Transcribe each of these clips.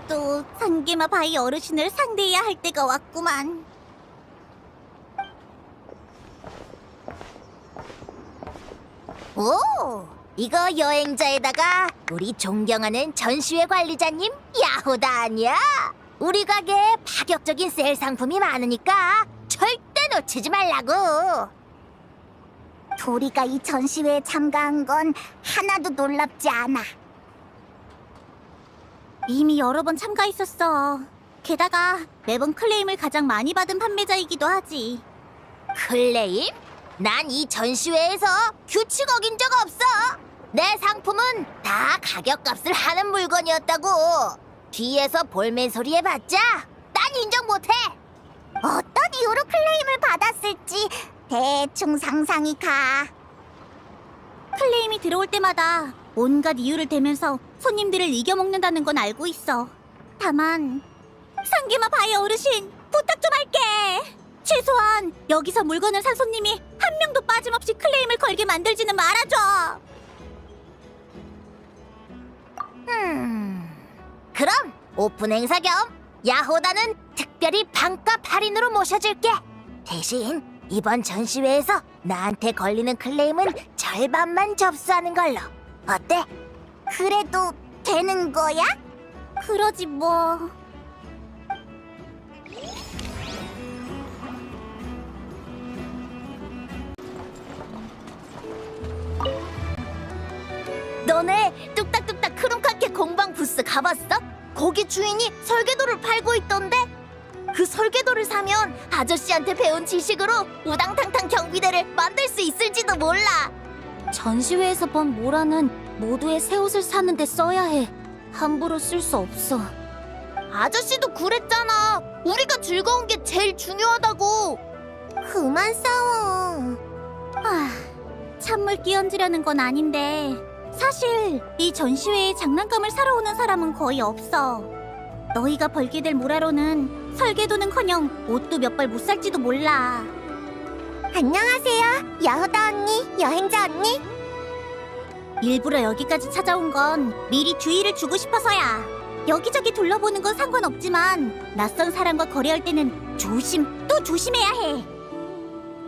또 상계마 바위 어르신을 상대해야 할 때가 왔구만. 오, 이거 여행자에다가 우리 존경하는 전시회 관리자님 야호다 아니야? 우리 가게에 파격적인 세일 상품이 많으니까 절대 놓치지 말라고. 도리가 이 전시회에 참가한 건 하나도 놀랍지 않아. 이미 여러 번 참가했었어. 게다가 매번 클레임을 가장 많이 받은 판매자이기도 하지. 클레임? 난 이 전시회에서 규칙 어긴 적 없어. 내 상품은 다 가격값을 하는 물건이었다고. 뒤에서 볼멘 소리 해봤자 난 인정 못해. 어떤 이유로 클레임을 받았을지 대충 상상이 가. 클레임이 들어올 때마다 온갖 이유를 대면서 손님들을 이겨먹는다는 건 알고 있어. 다만 상계마 바위 어르신, 부탁 좀 할게. 최소한 여기서 물건을 산 손님이 한 명도 빠짐없이 클레임을 걸게 만들지는 말아줘. 그럼 오픈 행사 겸 야호다는 특별히 반값 할인으로 모셔줄게. 대신 이번 전시회에서 나한테 걸리는 클레임은 절반만 접수하는 걸로. 어때? 그래도 되는 거야? 그러지 뭐. 너네 뚝딱뚝딱 크롬카케 공방 부스 가봤어? 거기 주인이 설계도를 팔고 있던데? 그 설계도를 사면 아저씨한테 배운 지식으로 우당탕탕 경비대를 만들 수 있을지도 몰라. 전시회에서 본 모라는 모두의 새 옷을 사는데 써야 해. 함부로 쓸 수 없어. 아저씨도 그랬잖아. 우리가 즐거운 게 제일 중요하다고. 그만 싸워. 찬물 끼얹으려는 건 아닌데 사실 이 전시회에 장난감을 사러 오는 사람은 거의 없어. 너희가 벌게 될 모라로는 설계도는커녕 옷도 몇 벌 못 살지도 몰라. 안녕하세요, 야호다 언니, 여행자 언니. 일부러 여기까지 찾아온 건 미리 주의를 주고 싶어서야. 여기저기 둘러보는 건 상관없지만 낯선 사람과 거래할 때는 조심 또 조심해야 해.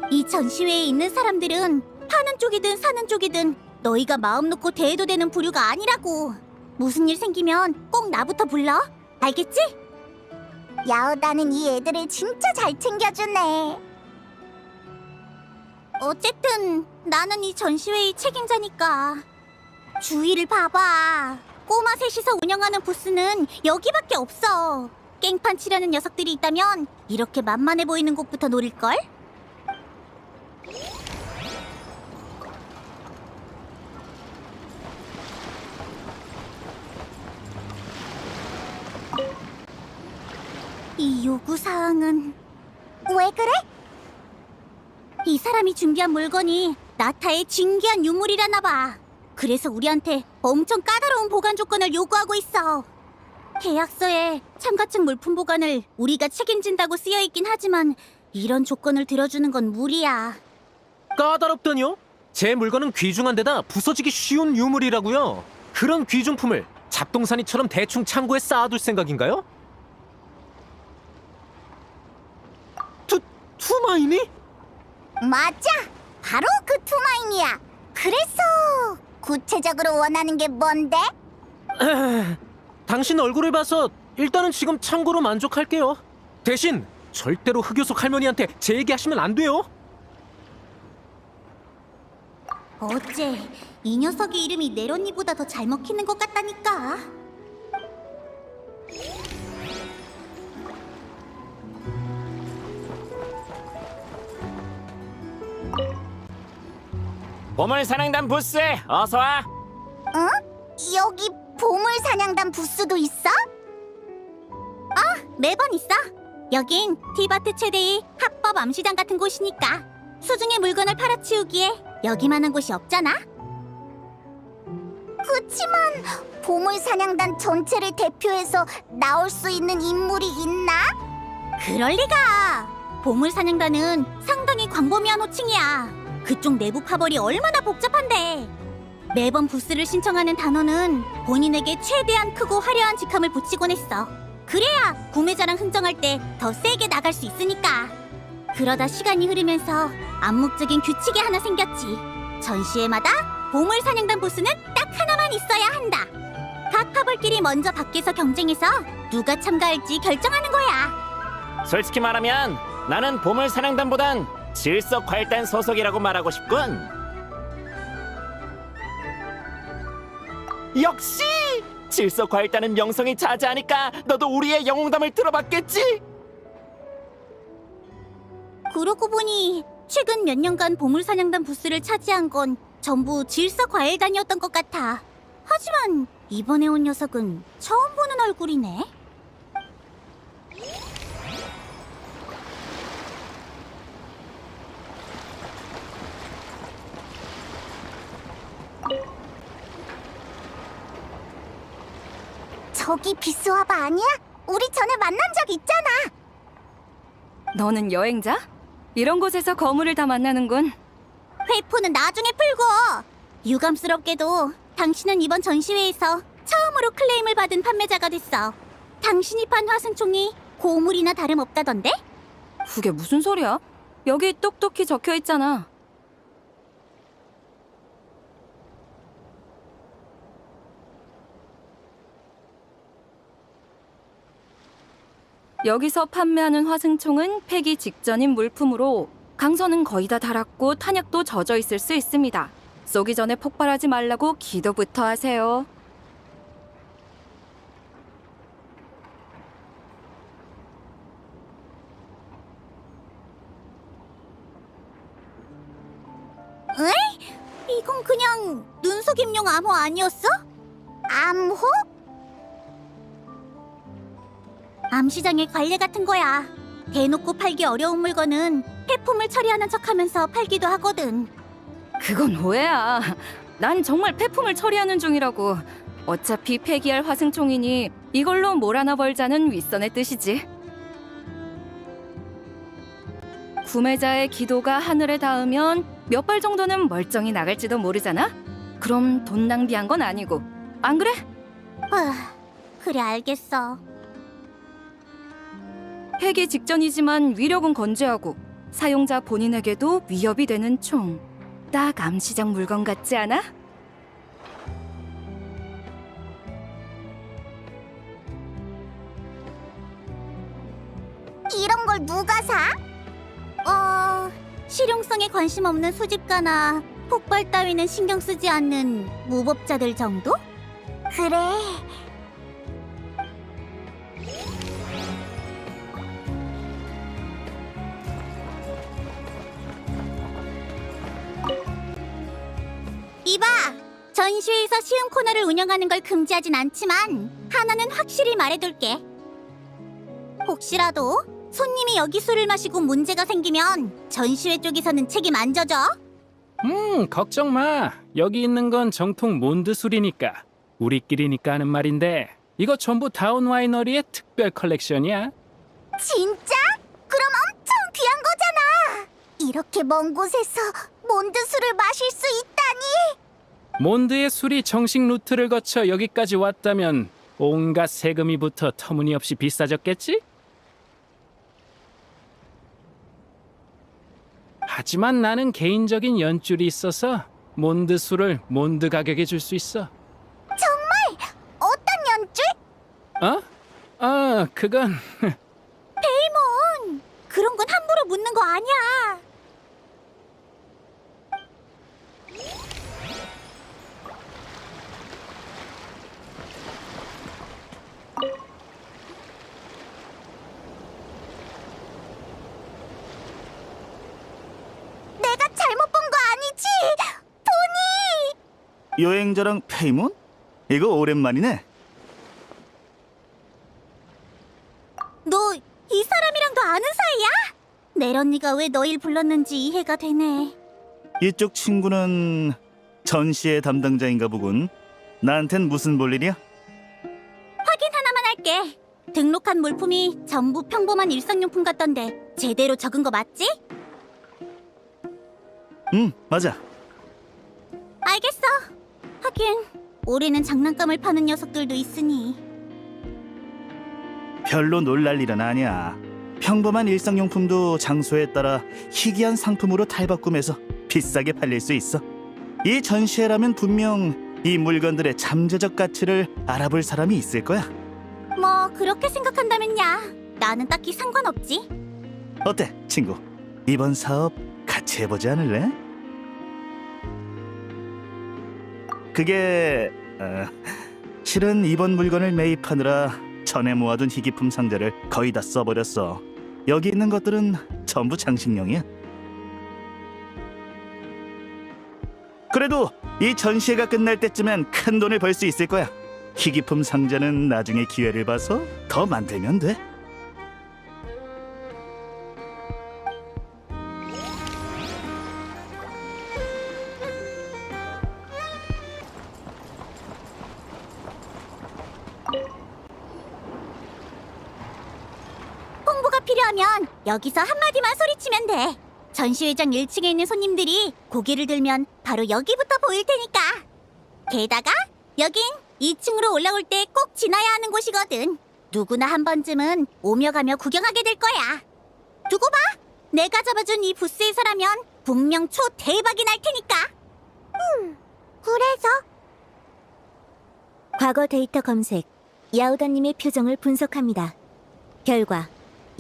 이 전시회에 있는 사람들은 파는 쪽이든 사는 쪽이든 너희가 마음 놓고 대해도 되는 부류가 아니라고. 무슨 일 생기면 꼭 나부터 불러. 알겠지? 야오다는 이 애들을 진짜 잘 챙겨주네. 어쨌든 나는 이 전시회의 책임자니까. 주위를 봐봐. 꼬마 셋이서 운영하는 부스는 여기밖에 없어. 깽판 치려는 녀석들이 있다면 이렇게 만만해 보이는 곳부터 노릴걸? 이 요구사항은... 왜 그래? 이 사람이 준비한 물건이 나타의 진귀한 유물이라나 봐. 그래서 우리한테 엄청 까다로운 보관 조건을 요구하고 있어. 계약서에 참가층 물품 보관을 우리가 책임진다고 쓰여있긴 하지만 이런 조건을 들어주는 건 무리야. 까다롭다뇨? 제 물건은 귀중한 데다 부서지기 쉬운 유물이라고요. 그런 귀중품을 잡동사니처럼 대충 창고에 쌓아둘 생각인가요? 투마인이? 맞아! 바로 그 투마인이야! 그래서 구체적으로 원하는 게 뭔데? 당신 얼굴을 봐서 일단은 지금 창고로 만족할게요. 대신 절대로 흑요석 할머니한테 제 얘기하시면 안 돼요. 어째 이 녀석의 이름이 네로니보다 더 잘 먹히는 것 같다니까. 보물사냥단 부스에 어서 와. 응? 여기 보물사냥단 부스도 있어? 매번 있어. 여긴 티바트 최대의 합법 암시장 같은 곳이니까 수중의 물건을 팔아치우기에 여기만한 곳이 없잖아. 그치만 보물사냥단 전체를 대표해서 나올 수 있는 인물이 있나? 그럴 리가. 보물사냥단은 상당히 광범위한 호칭이야. 그쪽 내부 파벌이 얼마나 복잡한데. 매번 부스를 신청하는 단원은 본인에게 최대한 크고 화려한 직함을 붙이곤 했어. 그래야 구매자랑 흥정할 때 더 세게 나갈 수 있으니까. 그러다 시간이 흐르면서 암묵적인 규칙이 하나 생겼지. 전시회마다 보물사냥단 부스는 딱 하나만 있어야 한다. 각 파벌끼리 먼저 밖에서 경쟁해서 누가 참가할지 결정하는 거야. 솔직히 말하면 나는 보물사냥단보단 질서과일단 소속이라고 말하고 싶군. 역시! 질서과일단은 명성이 자자하니까 너도 우리의 영웅담을 들어봤겠지? 그러고 보니 최근 몇 년간 보물사냥단 부스를 차지한 건 전부 질서과일단이었던 것 같아. 하지만 이번에 온 녀석은 처음 보는 얼굴이네. 저기 비스와바 아니야? 우리 전에 만난 적 있잖아. 너는 여행자? 이런 곳에서 거물을 다 만나는군. 회포는 나중에 풀고. 유감스럽게도 당신은 이번 전시회에서 처음으로 클레임을 받은 판매자가 됐어. 당신이 판 화승총이 고물이나 다름없다던데? 그게 무슨 소리야? 여기 똑똑히 적혀 있잖아. 여기서 판매하는 화승총은 폐기 직전인 물품으로 강선은 거의 다 닳았고 탄약도 젖어 있을 수 있습니다. 쏘기 전에 폭발하지 말라고 기도부터 하세요. 이건 그냥 눈속임용 암호 아니었어? 암호? 암시장의 관례 같은 거야. 대놓고 팔기 어려운 물건은 폐품을 처리하는 척하면서 팔기도 하거든. 그건 오해야. 난 정말 폐품을 처리하는 중이라고. 어차피 폐기할 화승총이니 이걸로 뭘 하나 벌자는 윗선의 뜻이지. 구매자의 기도가 하늘에 닿으면 몇 발 정도는 멀쩡히 나갈지도 모르잖아? 그럼 돈 낭비한 건 아니고. 안 그래? 그래 알겠어. 폐기 직전이지만 위력은 건재하고 사용자 본인에게도 위협이 되는 총. 딱 암시장 물건 같지 않아? 이런 걸 누가 사? 실용성에 관심 없는 수집가나 폭발 따위는 신경 쓰지 않는 무법자들 정도? 그래. 이봐! 전시회에서 시음 코너를 운영하는 걸 금지하진 않지만 하나는 확실히 말해둘게. 혹시라도 손님이 여기 술을 마시고 문제가 생기면 전시회 쪽에서는 책임 안 져줘. 걱정 마. 여기 있는 건 정통 몬드 술이니까. 우리끼리니까 하는 말인데 이거 전부 다운 와이너리의 특별 컬렉션이야. 진짜? 그럼 엄청 귀한 거잖아. 이렇게 먼 곳에서 몬드 술을 마실 수 있다니. 몬드의 술이 정식 루트를 거쳐 여기까지 왔다면 온갖 세금이 붙어 터무니없이 비싸졌겠지? 하지만 나는 개인적인 연줄이 있어서 몬드 술을 몬드 가격에 줄 수 있어. 정말? 어떤 연줄? 그건 그런 건 함부로 묻는 거 아니야. 내가 잘못 본 거 아니지? 보니! 여행자랑 페이몬? 이거 오랜만이네. 너 이 사람이랑도 아는 사이야? 넬 언니가 왜 너일 불렀는지 이해가 되네. 이쪽 친구는 전시회 담당자인가 보군. 나한텐 무슨 볼일이야? 확인 하나만 할게. 등록한 물품이 전부 평범한 일상용품 같던데 제대로 적은 거 맞지? 맞아. 알겠어. 하긴 올해는 장난감을 파는 녀석들도 있으니. 별로 놀랄 일은 아니야. 평범한 일상용품도 장소에 따라 희귀한 상품으로 탈바꿈해서 비싸게 팔릴 수 있어. 이 전시회라면 분명 이 물건들의 잠재적 가치를 알아볼 사람이 있을 거야. 뭐 그렇게 생각한다면야 나는 딱히 상관없지. 어때, 친구? 이번 사업 같이 해보지 않을래? 그게 실은 이번 물건을 매입하느라 전에 모아둔 희귀품 상자를 거의 다 써버렸어. 여기 있는 것들은 전부 장식용이야. 그래도 이 전시회가 끝날 때쯤엔 큰 돈을 벌 수 있을 거야. 희귀품 상자는 나중에 기회를 봐서 더 만들면 돼. 홍보가 필요하면 여기서 한마디만 소리치면 돼. 전시회장 1층에 있는 손님들이 고개를 들면 바로 여기부터 보일 테니까. 게다가 여긴 2층으로 올라올 때 꼭 지나야 하는 곳이거든. 누구나 한 번쯤은 오며 가며 구경하게 될 거야. 두고 봐. 내가 잡아준 이 부스에서라면 분명 초대박이 날 테니까. 그래서? 과거 데이터 검색. 야오다님의 표정을 분석합니다. 결과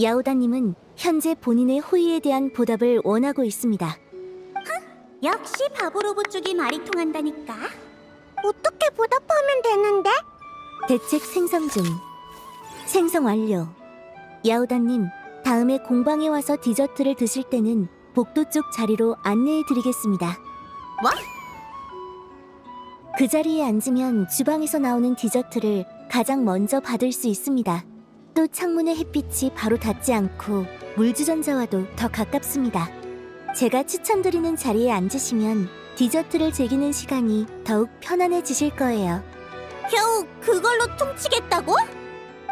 야오다님은 현재 본인의 호의에 대한 보답을 원하고 있습니다. 역시 바보 로봇 쪽이 말이 통한다니까. 어떻게 보답하면 되는데? 대책 생성 중. 생성 완료. 야오다님, 다음에 공방에 와서 디저트를 드실 때는 복도 쪽 자리로 안내해 드리겠습니다. 뭐? 그 자리에 앉으면 주방에서 나오는 디저트를 가장 먼저 받을 수 있습니다. 또 창문의 햇빛이 바로 닿지 않고 물주전자와도 더 가깝습니다. 제가 추천드리는 자리에 앉으시면 디저트를 즐기는 시간이 더욱 편안해지실 거예요. 겨우 그걸로 퉁치겠다고?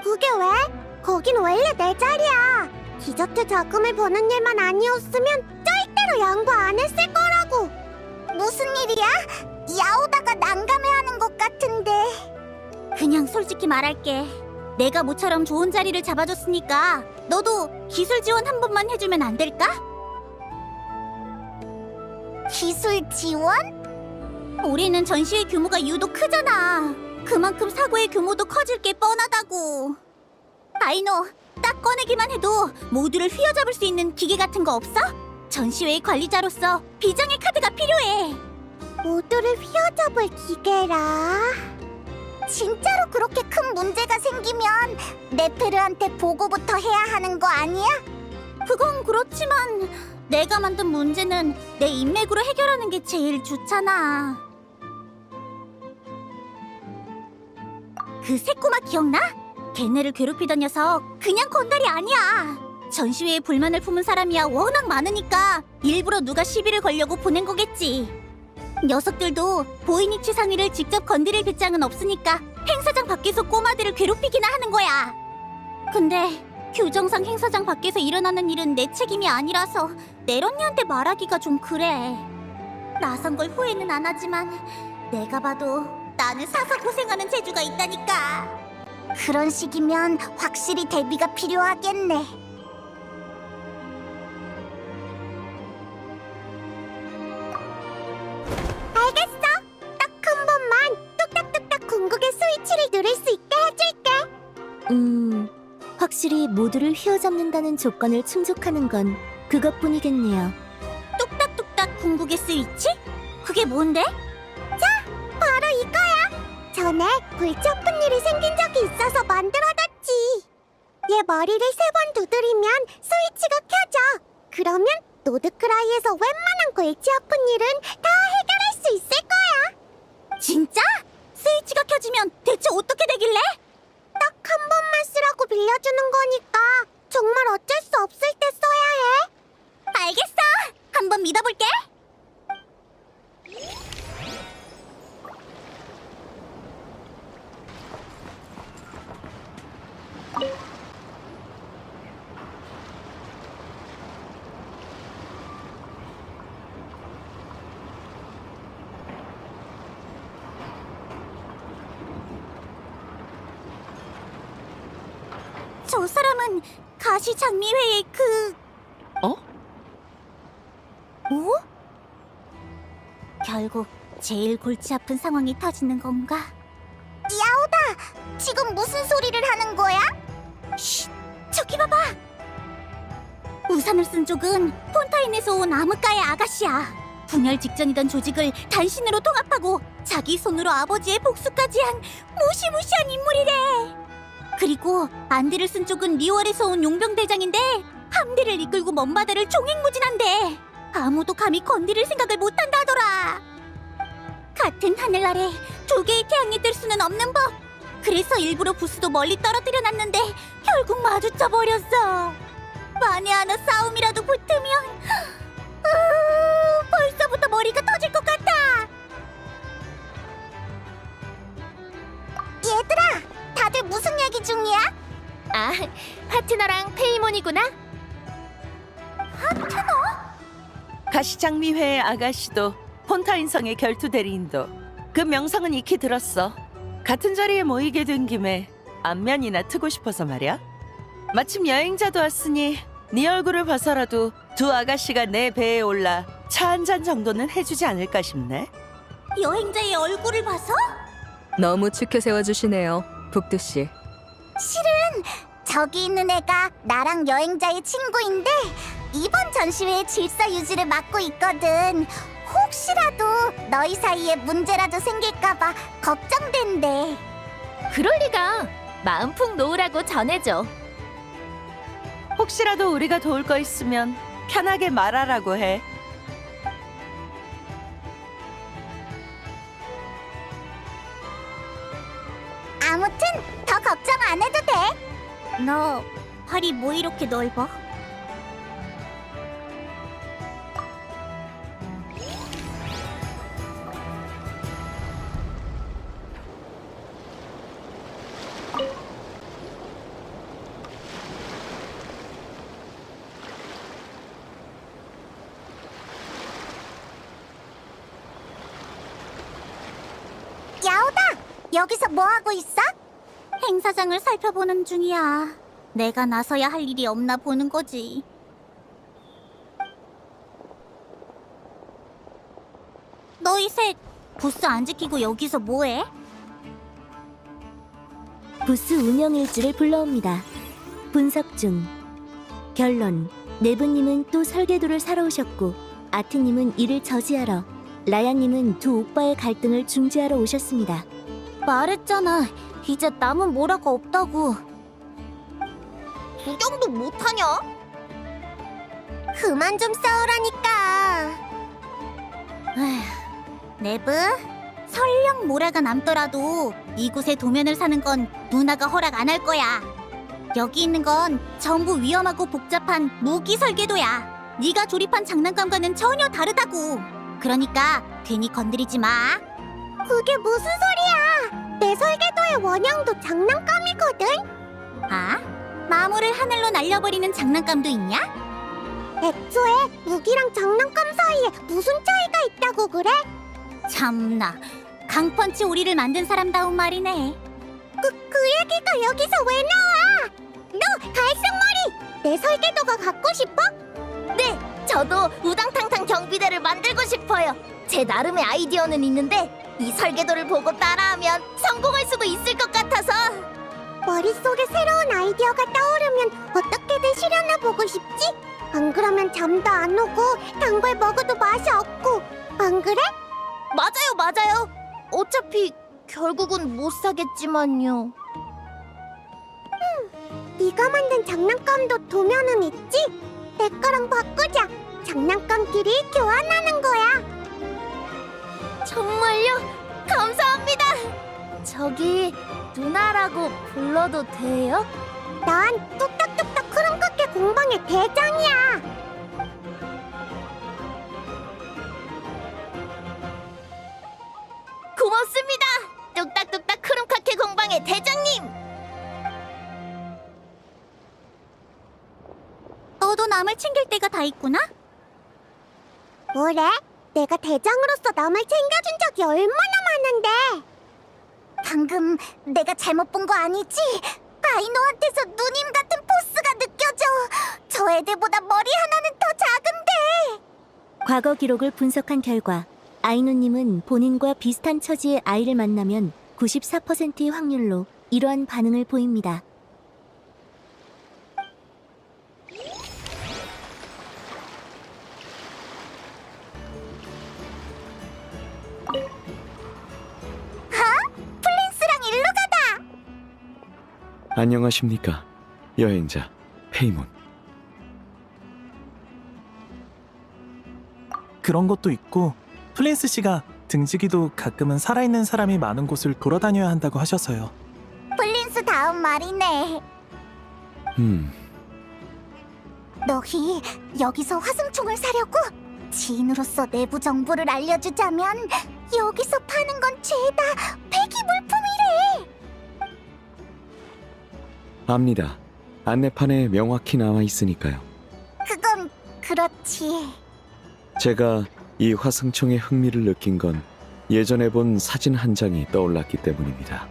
그게 왜? 거긴 원래 내 자리야. 디저트 자금을 버는 일만 아니었으면 절대로 양보 안 했을 거라고. 무슨 일이야? 야오다가 난감해하는 것 같은데. 그냥 솔직히 말할게. 내가 모처럼 좋은 자리를 잡아줬으니까 너도 기술 지원 한 번만 해주면 안 될까? 기술 지원? 올해는 전시회 규모가 유독 크잖아. 그만큼 사고의 규모도 커질 게 뻔하다고. 아이노, 딱 꺼내기만 해도 모두를 휘어잡을 수 있는 기계 같은 거 없어? 전시회의 관리자로서 비장의 카드가 필요해. 모두를 휘어잡을 기계라... 진짜로 그렇게 큰 문제가 생기면 네페르한테 보고부터 해야 하는 거 아니야? 그건 그렇지만 내가 만든 문제는 내 인맥으로 해결하는 게 제일 좋잖아. 그 새꼬마 기억나? 걔네를 괴롭히던 녀석 그냥 건달이 아니야. 전시회에 불만을 품은 사람이야 워낙 많으니까 일부러 누가 시비를 걸려고 보낸 거겠지. 녀석들도 보이니치 상위를 직접 건드릴 배짱은 없으니까 행사장 밖에서 꼬마들을 괴롭히기나 하는 거야. 근데 규정상 행사장 밖에서 일어나는 일은 내 책임이 아니라서 내런니한테 말하기가 좀 그래. 나선 걸 후회는 안 하지만 내가 봐도 나는 사서 고생하는 재주가 있다니까. 그런 식이면 확실히 대비가 필요하겠네. 알겠어. 딱 한 번만 뚝딱뚝딱 궁극의 스위치를 누를 수 있게 해줄게. 확실히 모두를 휘어잡는다는 조건을 충족하는 건 그것뿐이겠네요. 뚝딱뚝딱 궁극의 스위치? 그게 뭔데? 자, 바로 이거야. 전에 골치 아픈 일이 생긴 적이 있어서 만들어놨지. 얘 머리를 3번 두드리면 스위치가 켜져. 그러면 노드크라이에서 웬만한 골치 아픈 일은 다 해결할 수 있을 거야. 진짜? 스위치가 켜지면 대체 어떻게 되길래? 딱 한 번만 쓰라고 빌려주는 거니까 정말 어쩔 수 없을 때 써야 해. 알겠어. 한번 믿어볼게. 저 사람은 가시장미회의 그... 어? 뭐? 결국 제일 골치 아픈 상황이 터지는 건가? 야오다! 지금 무슨 소리를 하는 거야? 쉿! 저기 봐봐! 우산을 쓴 쪽은 폰타인에서 온 암흑가의 아가씨야. 분열 직전이던 조직을 단신으로 통합하고 자기 손으로 아버지의 복수까지 한 무시무시한 인물이래. 그리고 안대를 쓴 쪽은 리월에서 온 용병대장인데 함대를 이끌고 먼 바다를 종횡무진한데 아무도 감히 건드릴 생각을 못한다더라. 같은 하늘 아래 두 개의 태양이 뜰 수는 없는 법. 그래서 일부러 부스도 멀리 떨어뜨려 놨는데 결국 마주쳐 버렸어. 만에 하나 싸움이라도 붙으면 벌써부터 머리가 터질 것 같아. 얘들아, 다들 무슨 얘기 중이야? 아, 파트너랑 페이몬이구나. 가시장미회의 아가씨도 폰타인성의 결투 대리인도 그 명성은 익히 들었어. 같은 자리에 모이게 된 김에 안면이나 트고 싶어서 말이야. 마침 여행자도 왔으니 네 얼굴을 봐서라도 두 아가씨가 내 배에 올라 차 한 잔 정도는 해주지 않을까 싶네. 여행자의 얼굴을 봐서? 너무 치켜 세워주시네요, 북두 씨. 실은 저기 있는 애가 나랑 여행자의 친구인데 이번 전시회의 질서 유지를 맡고 있거든. 혹시라도 너희 사이에 문제라도 생길까봐 걱정된대. 그럴 리가. 마음 푹 놓으라고 전해줘. 혹시라도 우리가 도울 거 있으면 편하게 말하라고 해. 아무튼 더 걱정 안 해도 돼. 너 팔이 뭐 이렇게 넓어? 야오다! 여기서 뭐 하고 있어? 행사장을 살펴보는 중이야. 내가 나서야 할 일이 없나 보는 거지. 너희 셋 부스 안 지키고 여기서 뭐해? 부스 운영 일지를 불러옵니다. 분석 중. 결론. 네브님은 또 설계도를 사러 오셨고 아트님은 이를 저지하러, 라야님은 두 오빠의 갈등을 중지하러 오셨습니다. 말했잖아. 이제 남은 뭐라고 없다고. 구경도 못하냐? 그만 좀 싸우라니까. 네브, 설령 모라가 남더라도 이곳에 도면을 사는 건 누나가 허락 안 할 거야. 여기 있는 건 전부 위험하고 복잡한 무기 설계도야. 네가 조립한 장난감과는 전혀 다르다고. 그러니까 괜히 건드리지 마. 그게 무슨 소리야? 내 설계도의 원형도 장난감이거든. 아? 마물을 하늘로 날려버리는 장난감도 있냐? 애초에 무기랑 장난감 사이에 무슨 차이가 있다고 그래? 참나, 강펀치 오리를 만든 사람다운 말이네. 그 얘기가 여기서 왜 나와? 너 갈색머리! 내 설계도가 갖고 싶어? 네, 저도 우당탕탕 경비대를 만들고 싶어요. 제 나름의 아이디어는 있는데 이 설계도를 보고 따라하면 성공할 수도 있을 것 같아서. 머릿속에 새로운 아이디어가 떠오르면 어떻게든 실현해보고 싶지? 안 그러면 잠도 안 오고 단 걸 먹어도 맛이 없고. 안 그래? 맞아요. 어차피 결국은 못 사겠지만요. 네가 만든 장난감도 도면은 있지? 내 거랑 바꾸자. 장난감끼리 교환하는 거야. 정말요? 감사합니다. 저기 누나라고 불러도 돼요? 난 뚝딱뚝딱 크롬카케 공방의 대장이야. 고맙습니다. 뚝딱뚝딱 크롬카케 공방의 대장님. 너도 남을 챙길 때가 다 있구나? 뭐래? 내가 대장으로서 남을 챙겨준 적이 얼마나 많은데. 방금 내가 잘못 본 거 아니지? 아이노한테서 누님 같은 포스가 느껴져. 저 애들보다 머리 하나는 더 작은데. 과거 기록을 분석한 결과 아이노님은 본인과 비슷한 처지의 아이를 만나면 94%의 확률로 이러한 반응을 보입니다. 플린스랑 일로 가다. 안녕하십니까, 여행자 페이몬. 그런 것도 있고 플린스 씨가 등지기도 가끔은 살아있는 사람이 많은 곳을 돌아다녀야 한다고 하셔서요. 플린스 다음 말이네. 너희 여기서 화승총을 사려고? 지인으로서 내부 정보를 알려주자면 여기서 파는 건 죄다 폐기 물품이래. 압니다. 안내판에 명확히 나와 있으니까요. 그건 그렇지. 제가 이 화승총에 흥미를 느낀 건 예전에 본 사진 한 장이 떠올랐기 때문입니다.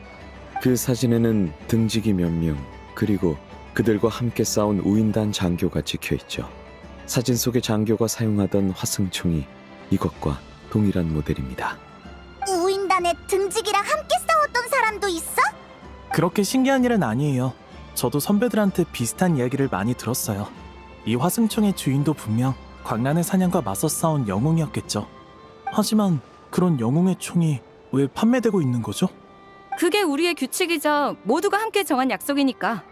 그 사진에는 등지기 몇 명, 그리고 그들과 함께 싸운 우인단 장교가 찍혀있죠. 사진 속의 장교가 사용하던 화승총이 이것과 동일한 모델입니다. 우인단에 등지기랑 함께 싸웠던 사람도 있어? 그렇게 신기한 일은 아니에요. 저도 선배들한테 비슷한 이야기를 많이 들었어요. 이 화승총의 주인도 분명 광란의 사냥과 맞서 싸운 영웅이었겠죠. 하지만 그런 영웅의 총이 왜 판매되고 있는 거죠? 그게 우리의 규칙이자 모두가 함께 정한 약속이니까.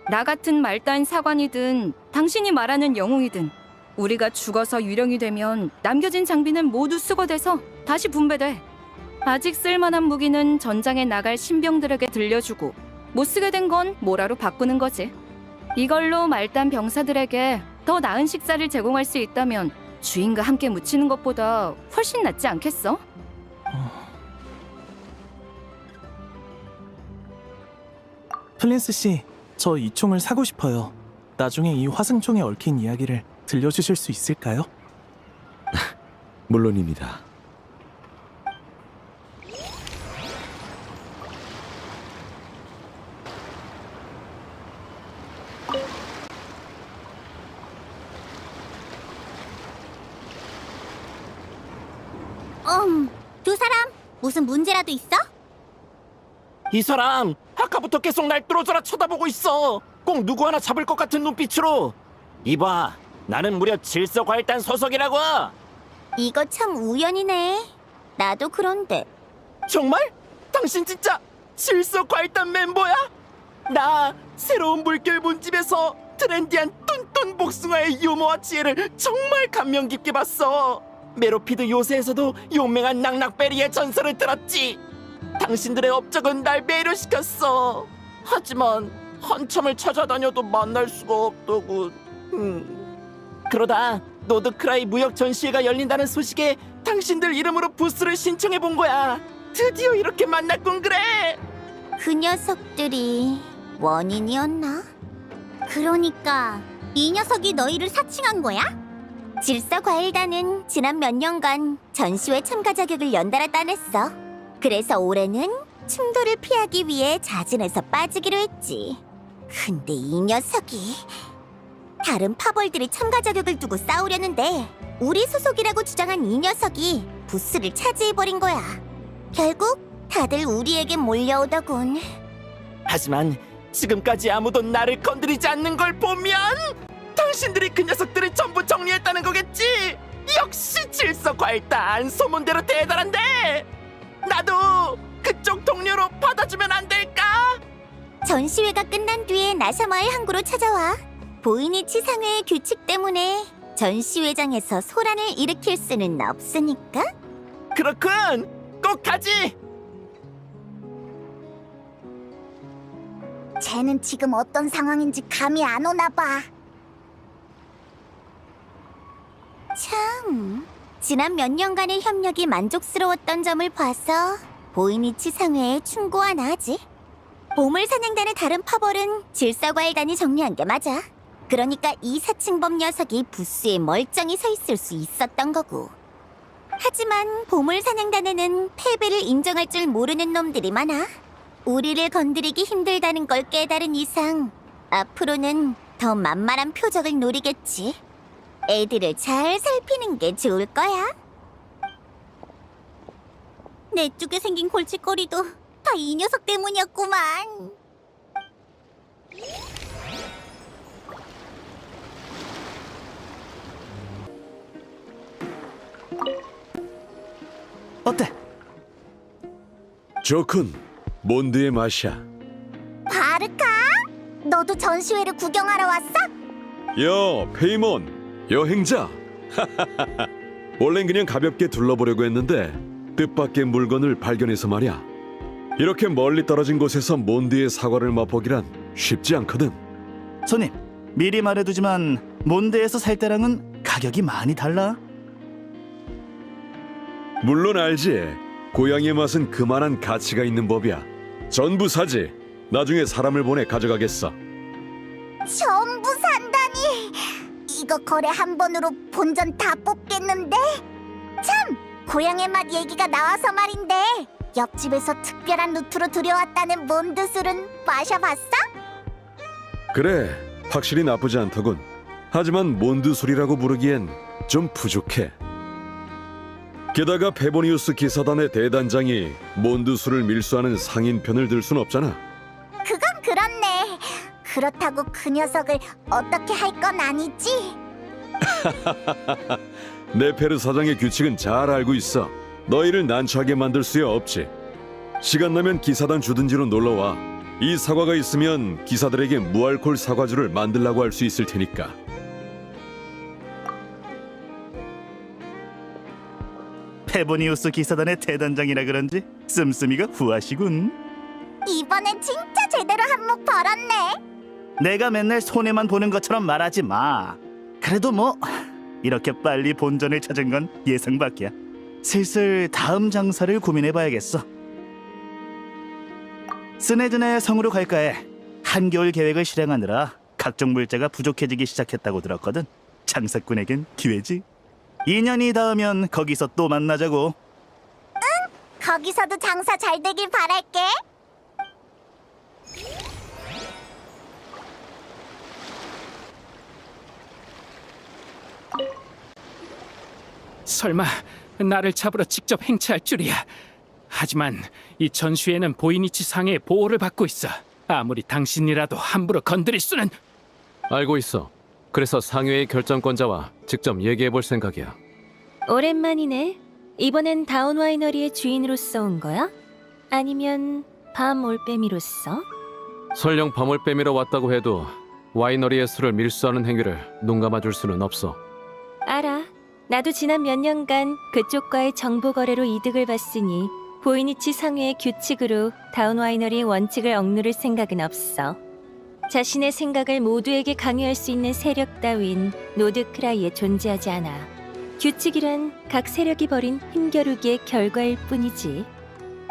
나 같은 말단 사관이든 당신이 말하는 영웅이든 우리가 죽어서 유령이 되면 남겨진 장비는 모두 수거돼서 다시 분배돼. 아직 쓸만한 무기는 전장에 나갈 신병들에게 들려주고 못 쓰게 된 건 모라로 바꾸는 거지. 이걸로 말단 병사들에게 더 나은 식사를 제공할 수 있다면 주인과 함께 묻히는 것보다 훨씬 낫지 않겠어? 플린스 씨, 저 이 총을 사고 싶어요. 나중에 이 화승총에 얽힌 이야기를 들려주실 수 있을까요? 물론입니다. 두 사람 무슨 문제라도 있어? 이 사람 아까부터 계속 날 뚫어져라 쳐다보고 있어. 꼭 누구 하나 잡을 것 같은 눈빛으로. 이봐, 나는 무려 질서과일단 소속이라고. 이거 참 우연이네. 나도 그런데. 정말? 당신 진짜 질서과일단 멤버야? 나 새로운 물결 문집에서 트렌디한 뚠뚠 복숭아의 유머와 지혜를 정말 감명 깊게 봤어. 메로피드 요새에서도 용맹한 낙낙베리의 전설을 들었지. 당신들의 업적은 날 매료시켰어. 하지만 한참을 찾아다녀도 만날 수가 없더군. 그러다 노드크라이 무역 전시회가 열린다는 소식에 당신들 이름으로 부스를 신청해 본 거야. 드디어 이렇게 만났군. 그래. 그 녀석들이 원인이었나? 그러니까 이 녀석이 너희를 사칭한 거야? 질서과일단은 지난 몇 년간 전시회 참가 자격을 연달아 따냈어. 그래서 올해는 충돌을 피하기 위해 자진해서 빠지기로 했지. 근데 이 녀석이 다른 파벌들이 참가 자격을 두고 싸우려는데 우리 소속이라고 주장한 이 녀석이 부스를 차지해버린 거야. 결국 다들 우리에게 몰려오더군. 하지만 지금까지 아무도 나를 건드리지 않는 걸 보면 당신들이 그 녀석들을 전부 정리했다는 거겠지. 역시 질서과일단 소문대로 대단한데. 나도 그쪽 동료로 받아주면 안 될까? 전시회가 끝난 뒤에 나샤마을 항구로 찾아와. 보이니치 상회의 규칙 때문에 전시회장에서 소란을 일으킬 수는 없으니까. 그렇군. 꼭 가지. 쟤는 지금 어떤 상황인지 감이 안 오나 봐. 참, 지난 몇 년간의 협력이 만족스러웠던 점을 봐서 보이니치 상회에 충고하나 하지. 보물사냥단의 다른 파벌은 질서과일단이 정리한 게 맞아. 그러니까 이 사칭범 녀석이 부스에 멀쩡히 서 있을 수 있었던 거고. 하지만 보물사냥단에는 패배를 인정할 줄 모르는 놈들이 많아. 우리를 건드리기 힘들다는 걸 깨달은 이상 앞으로는 더 만만한 표적을 노리겠지. 애들을 잘 살피는 게 좋을 거야. 내 쪽에 생긴 골칫거리도 다 이 녀석 때문이었구만. 어때? 좋군. 몬드의 맛이야. 바르카? 너도 전시회를 구경하러 왔어? 야, 페이몬. 여행자. 원래는 그냥 가볍게 둘러보려고 했는데 뜻밖의 물건을 발견해서 말이야. 이렇게 멀리 떨어진 곳에서 몬드의 사과를 맛보기란 쉽지 않거든. 손님, 미리 말해두지만 몬드에서 살 때랑은 가격이 많이 달라. 물론 알지. 고양이의 맛은 그만한 가치가 있는 법이야. 전부 사지. 나중에 사람을 보내 가져가겠어. 전부 산다니. 이거 거래 한 번으로 본전 다 뽑겠는데? 참! 고향의 맛 얘기가 나와서 말인데 옆집에서 특별한 루트로 들여왔다는 몬드술은 마셔봤어? 그래, 확실히 나쁘지 않더군. 하지만 몬드술이라고 부르기엔 좀 부족해. 게다가 페보니우스 기사단의 대단장이 몬드술을 밀수하는 상인편을 들 순 없잖아. 그건 그렇네. 그렇다고 그 녀석을 어떻게 할 건 아니지? 네페르 사장의 규칙은 잘 알고 있어. 너희를 난처하게 만들 수야 없지. 시간 나면 기사단 주둔지로 놀러와. 이 사과가 있으면 기사들에게 무알콜 사과주를 만들라고 할 수 있을 테니까. 페보니우스 기사단의 대단장이라 그런지 씀씀이가 후하시군. 이번엔 진짜 제대로 한몫 벌었네. 내가 맨날 손해만 보는 것처럼 말하지 마. 그래도 뭐 이렇게 빨리 본전을 찾은 건 예상 밖이야. 슬슬 다음 장사를 고민해봐야겠어. 스네드네 성으로 갈까 해. 한겨울 계획을 실행하느라 각종 물자가 부족해지기 시작했다고 들었거든. 장사꾼에겐 기회지. 2년이 닿으면 거기서 또 만나자고. 거기서도 장사 잘 되길 바랄게. 설마 나를 잡으러 직접 행차할 줄이야. 하지만 이 전시회는 보이니치 상의 보호를 받고 있어. 아무리 당신이라도 함부로 건드릴 수는... 알고 있어. 그래서 상회의 결정권자와 직접 얘기해 볼 생각이야. 오랜만이네. 이번엔 다운 와이너리의 주인으로서 온 거야? 아니면 밤 올빼미로서? 설령 밤을 빼미러 왔다고 해도 와이너리의 술을 밀수하는 행위를 눈 감아줄 수는 없어. 알아. 나도 지난 몇 년간 그쪽과의 정보 거래로 이득을 봤으니 보이니치 상회의 규칙으로 다운 와이너리의 원칙을 억누를 생각은 없어. 자신의 생각을 모두에게 강요할 수 있는 세력 따윈 노드크라이에 존재하지 않아. 규칙이란 각 세력이 벌인 힘겨루기의 결과일 뿐이지.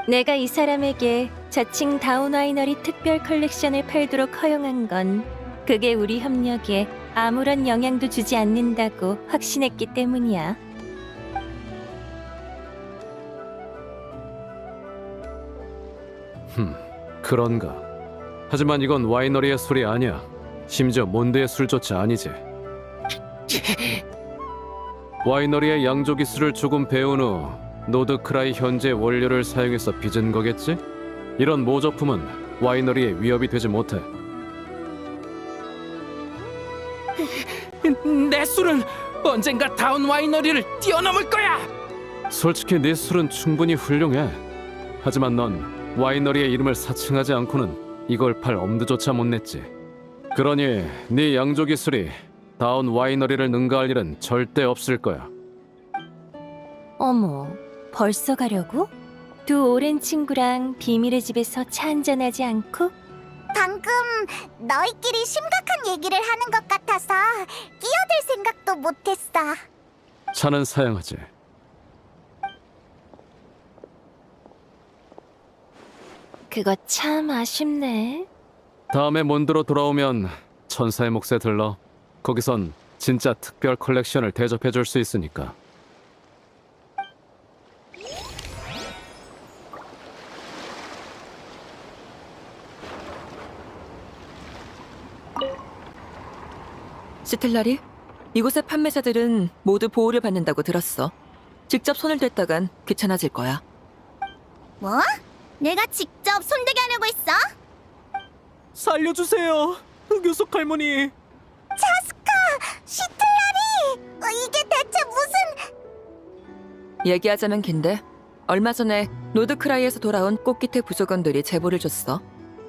내가 이 사람에게 자칭 다운 와이너리 특별 컬렉션을 팔도록 허용한 건 그게 우리 협력에 아무런 영향도 주지 않는다고 확신했기 때문이야. 그런가. 하지만 이건 와이너리의 술이 아니야. 심지어 몬드의 술조차 아니지. 와이너리의 양조기 술을 조금 배운 후 노드크라이 현재 원료를 사용해서 빚은 거겠지? 이런 모조품은 와이너리의 위협이 되지 못해. 내 술은 언젠가 다운 와이너리를 뛰어넘을 거야! 솔직히 네 술은 충분히 훌륭해. 하지만 넌 와이너리의 이름을 사칭하지 않고는 이걸 팔 엄두조차 못 냈지. 그러니 네 양조기 술이 다운 와이너리를 능가할 일은 절대 없을 거야. 어머, 벌써 가려고? 두 오랜 친구랑 비밀의 집에서 차 한잔하지 않고? 방금 너희끼리 심각한 얘기를 하는 것 같아서 끼어들 생각도 못했어. 차는 사양하지. 그거 참 아쉽네. 다음에 몬드로 돌아오면 천사의 몫에 들러. 거기선 진짜 특별 컬렉션을 대접해 줄 수 있으니까. 시틀라리, 이곳의 판매자들은 모두 보호를 받는다고 들었어. 직접 손을 댔다간 귀찮아질 거야. 뭐? 내가 직접 손대게 하려고 했어? 살려주세요, 흑요석 할머니. 시틀라리! 이게 대체 무슨... 얘기하자면 긴데, 얼마 전에 노드크라이에서 돌아온 꽃기태 부족원들이 제보를 줬어.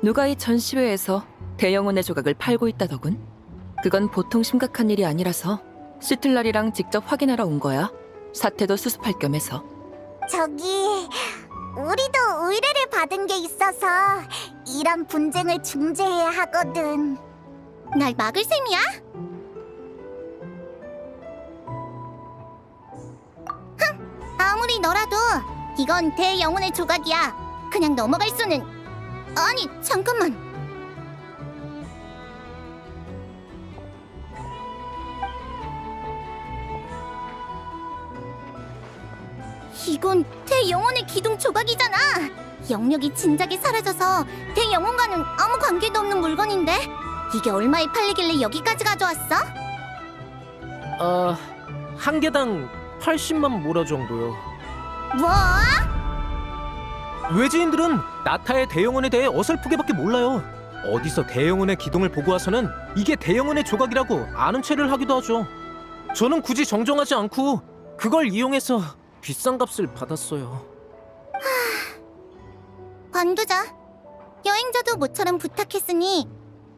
누가 이 전시회에서 대영혼의 조각을 팔고 있다더군. 그건 보통 심각한 일이 아니라서 시틀라리랑 직접 확인하러 온 거야. 사태도 수습할 겸해서. 저기... 우리도 의뢰를 받은 게 있어서 이런 분쟁을 중재해야 하거든. 날 막을 셈이야? 흥! 아무리 너라도 이건 대영혼의 조각이야. 그냥 넘어갈 수는... 아니, 잠깐만. 이건 대영혼의 기둥 조각이잖아. 영역이 진작에 사라져서 대영혼과는 아무 관계도 없는 물건인데 이게 얼마에 팔리길래 여기까지 가져왔어? 한 개당 80만 모라 정도요. 뭐? 외지인들은 나타의 대영혼에 대해 어설프게밖에 몰라요. 어디서 대영혼의 기둥을 보고 와서는 이게 대영혼의 조각이라고 아는 체를 하기도 하죠. 저는 굳이 정정하지 않고 그걸 이용해서 비싼 값을 받았어요. 관두자. 여행자도 모처럼 부탁했으니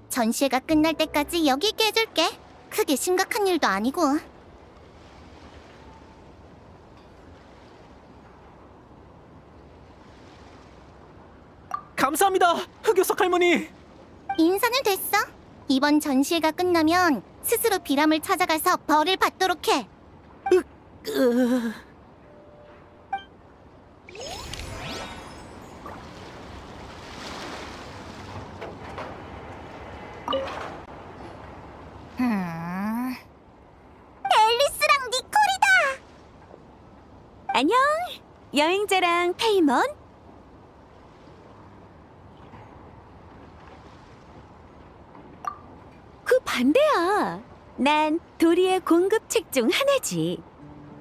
전시회가 끝날 때까지 여기 있게 해줄게. 크게 심각한 일도 아니고. 감사합니다, 흑요석 할머니. 인사는 됐어. 이번 전시회가 끝나면 스스로 비람을 찾아가서 벌을 받도록 해. 앨리스랑 니콜이다. 안녕, 여행자랑 페이몬. 그 반대야. 난 도리의 공급책 중 하나지.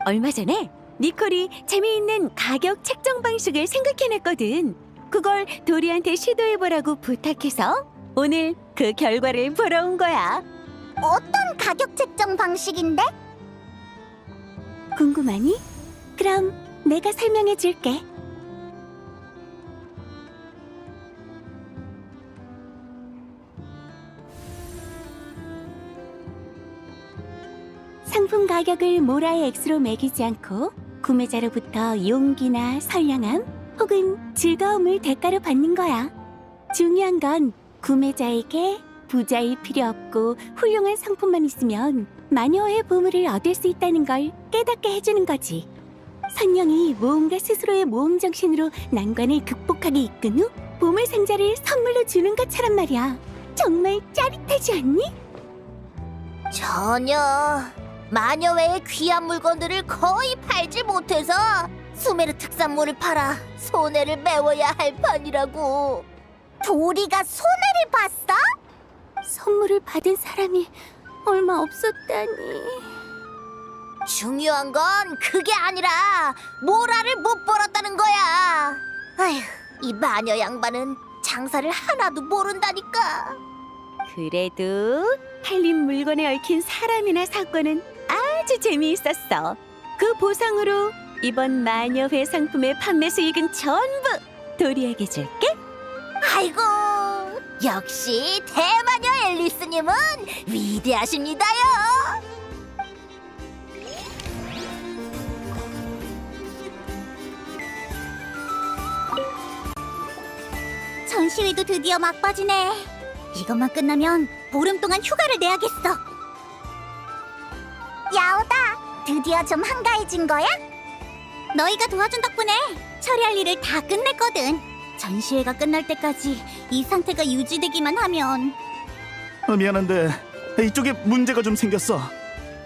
얼마 전에 니콜이 재미있는 가격 책정 방식을 생각해냈거든. 그걸 도리한테 시도해보라고 부탁해서 오늘 그 결과를 보러 온 거야. 어떤 가격 책정 방식인데? 궁금하니? 그럼 내가 설명해줄게. 상품 가격을 모라의 액수로 매기지 않고 구매자로부터 용기나 선량함 혹은 즐거움을 대가로 받는 거야. 중요한 건 구매자에게 부자일 필요 없고 훌륭한 상품만 있으면 마녀의 보물을 얻을 수 있다는 걸 깨닫게 해주는 거지. 선영이 모험가 스스로의 모험 정신으로 난관을 극복하게 이끈 후 보물 상자를 선물로 주는 것처럼 말이야. 정말 짜릿하지 않니? 전혀. 마녀 외의 귀한 물건들을 거의 팔지 못해서 수메르 특산물을 팔아 손해를 메워야 할 판이라고. 도리가 손해를 봤어? 선물을 받은 사람이 얼마 없었다니. 중요한 건 그게 아니라 모라를 못 벌었다는 거야. 아휴, 이 마녀 양반은 장사를 하나도 모른다니까. 그래도 팔린 물건에 얽힌 사람이나 사건은 아주 재미있었어. 그 보상으로 이번 마녀회 상품의 판매 수익은 전부 도리에게 줄게. 아이고, 역시 대마녀 앨리스님은 위대하십니다요. 전시회도 드디어 막바지네. 이것만 끝나면 보름 동안 휴가를 내야겠어. 야오다, 드디어 좀 한가해진 거야? 너희가 도와준 덕분에 처리할 일을 다 끝냈거든. 전시회가 끝날 때까지 이 상태가 유지되기만 하면. 미안한데 이쪽에 문제가 좀 생겼어.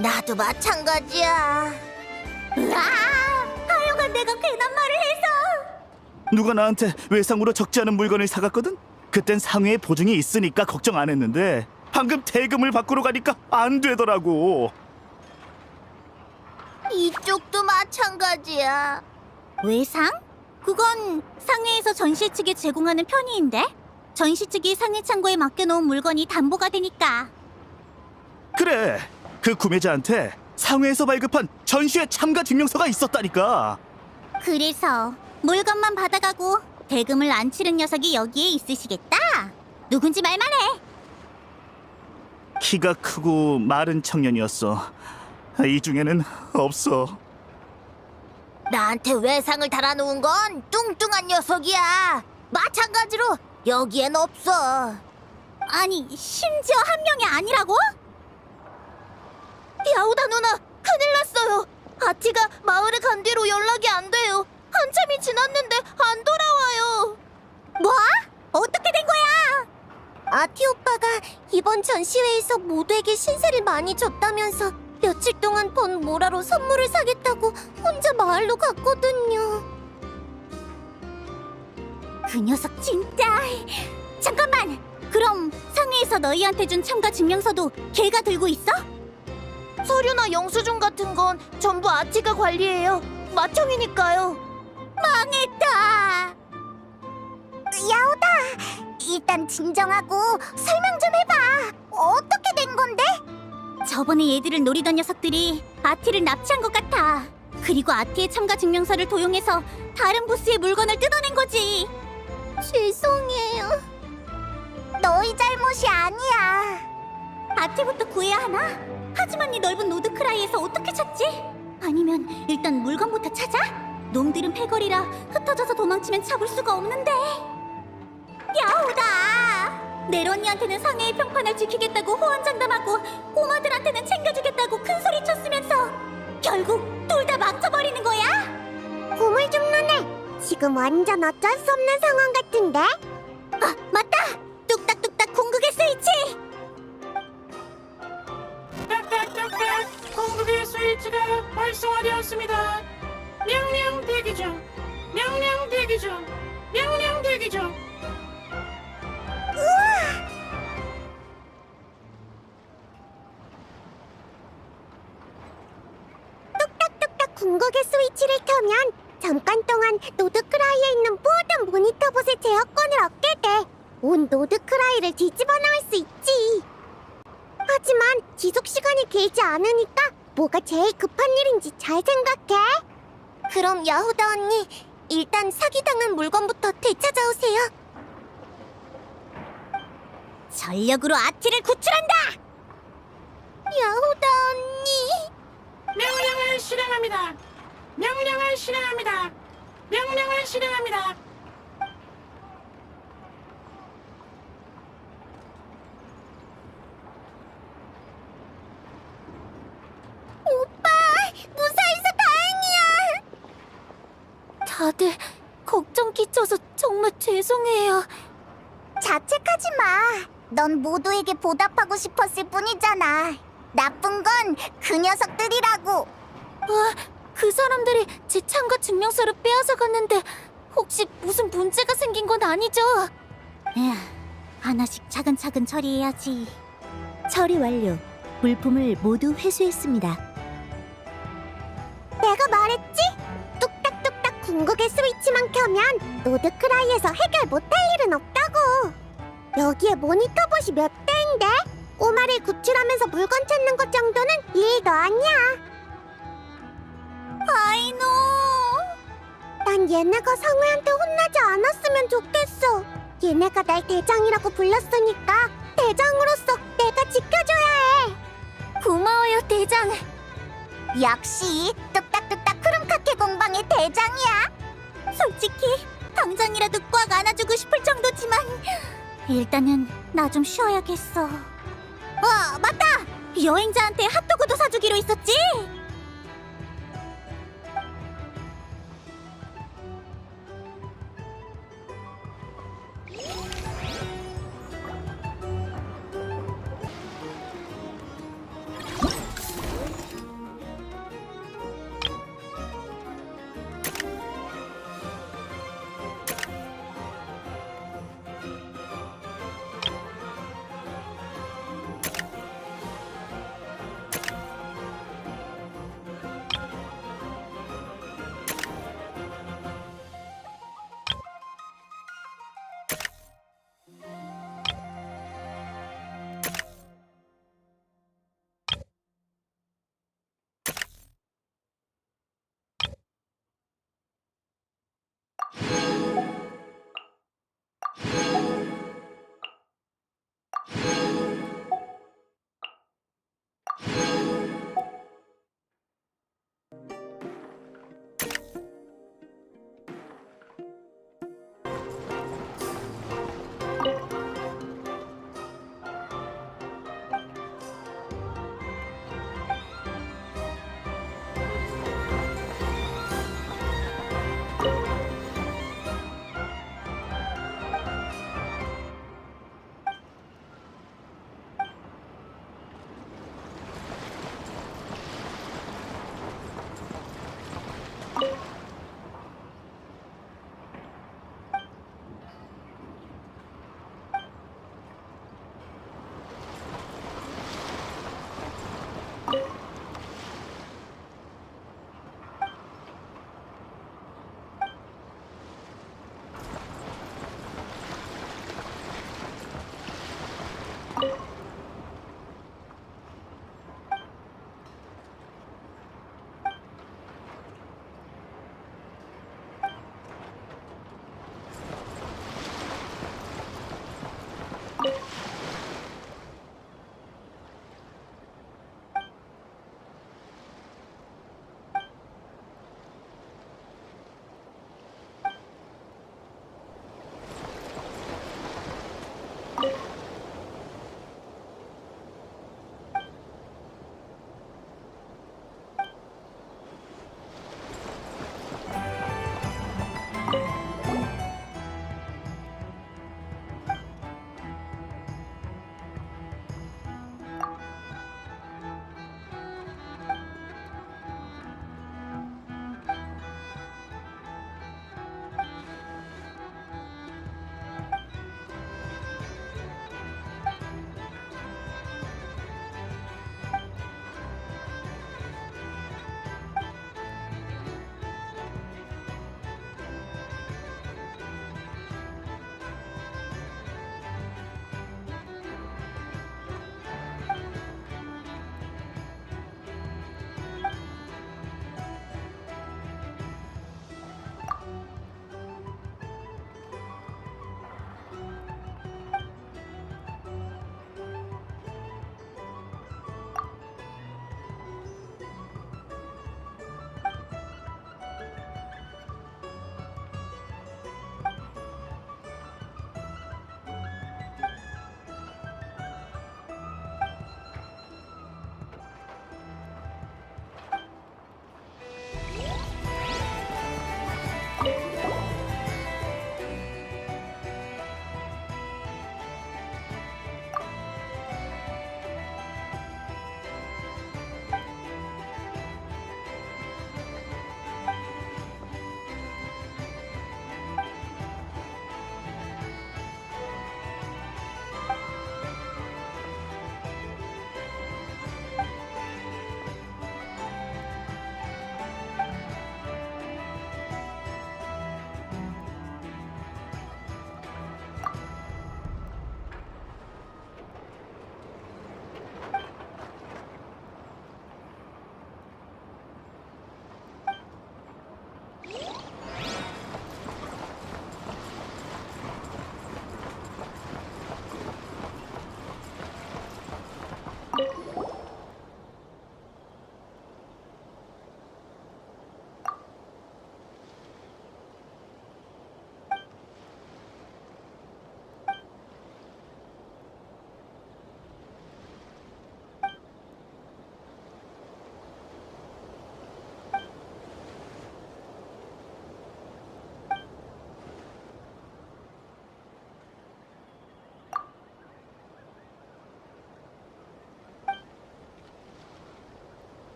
나도 마찬가지야. 으아! 하여간 내가 괜한 말을 해서. 누가 나한테 외상으로 적지 않은 물건을 사갔거든? 그땐 상회에 보증이 있으니까 걱정 안 했는데 방금 대금을 밖으로 가니까 안 되더라고. 이쪽도 마찬가지야. 외상? 그건 상회에서 전시 측에 제공하는 편의인데? 전시 측이 상회 창고에 맡겨놓은 물건이 담보가 되니까. 그래, 그 구매자한테 상회에서 발급한 전시회 참가 증명서가 있었다니까. 그래서 물건만 받아가고 대금을 안 치른 녀석이 여기에 있으시겠다? 누군지 말만 해. 키가 크고 마른 청년이었어. 이 중에는 없어. 나한테 외상을 달아놓은 건 뚱뚱한 녀석이야. 마찬가지로 여기엔 없어. 아니, 심지어 한 명이 아니라고? 야오다 누나, 큰일 났어요. 아티가 마을에 간 뒤로 연락이 안 돼요. 한참이 지났는데 안 돌아와요. 뭐? 어떻게 된 거야? 아티 오빠가 이번 전시회에서 모두에게 신세를 많이 졌다면서 며칠 동안 번 모라로 선물을 사겠다고 혼자 마을로 갔거든요. 그 녀석 진짜... 잠깐만! 그럼 상회에서 너희한테 준 참가 증명서도 걔가 들고 있어? 서류나 영수증 같은 건 전부 아티가 관리해요. 마청이니까요. 망했다! 야오다, 일단 진정하고 설명 좀 해봐. 어떻게 된 건데? 저번에 얘들을 노리던 녀석들이 아티를 납치한 것 같아. 그리고 아티의 참가 증명서를 도용해서 다른 부스의 물건을 뜯어낸 거지. 죄송해요. 너희 잘못이 아니야. 아티부터 구해야 하나? 하지만 이 넓은 노드크라이에서 어떻게 찾지? 아니면 일단 물건부터 찾아? 놈들은 패거리라 흩어져서 도망치면 잡을 수가 없는데. 야오다! 네로니한테는 상해의 평판을 지키겠다고 호언장담하고 꼬마들한테는 챙겨주겠다고 큰소리 쳤으면서 결국 둘 다 망쳐버리는 거야? 고물 줍는 애, 지금 완전 어쩔 수 없는 상황 같은데? 아, 맞다! 뚝딱뚝딱 궁극의 스위치! 딱딱딱딱 공격의 스위치가 활성화되었습니다. 명령 대기 중. 명령 대기 중. 명령 대기 중. 뚝딱뚝딱 궁극의 스위치를 켜면 잠깐 동안 노드크라이에 있는 모든 모니터봇의 제어권을 얻게 돼. 온 노드크라이를 뒤집어 놓을 수 있지. 하지만 지속 시간이 길지 않으니까 뭐가 제일 급한 일인지 잘 생각해. 그럼 야후다 언니, 일단 사기당한 물건부터 되찾아오세요. 전력으로 아티를 구출한다! 야후다 언니. 명령을 실행합니다. 명령을 실행합니다. 명령을 실행합니다. 오빠, 무사해서 다행이야. 다들 걱정 끼쳐서 정말 죄송해요. 자책하지 마. 넌 모두에게 보답하고 싶었을 뿐이잖아. 나쁜 건 그 녀석들이라고. 그 사람들이 제 참가 증명서를 빼앗아 갔는데 혹시 무슨 문제가 생긴 건 아니죠? 에휴, 하나씩 차근차근 처리해야지. 처리 완료. 물품을 모두 회수했습니다. 내가 말했지? 뚝딱뚝딱 궁극의 스위치만 켜면 노드크라이에서 해결 못할 일은 없다고. 여기에 모니터봇이 몇 대인데? 꼬마를 구출하면서 물건 찾는 것 정도는 일도 아니야. 아이노! 난 얘네가 상우한테 혼나지 않았으면 좋겠어. 얘네가 날 대장이라고 불렀으니까 대장으로서 내가 지켜줘야 해. 고마워요, 대장. 역시 뚝딱뚝딱 크룸카케 공방의 대장이야. 솔직히 당장이라도 꽉 안아주고 싶을 정도지만 일단은 나 좀 쉬어야겠어. 맞다! 여행자한테 핫도그도 사주기로 했었지?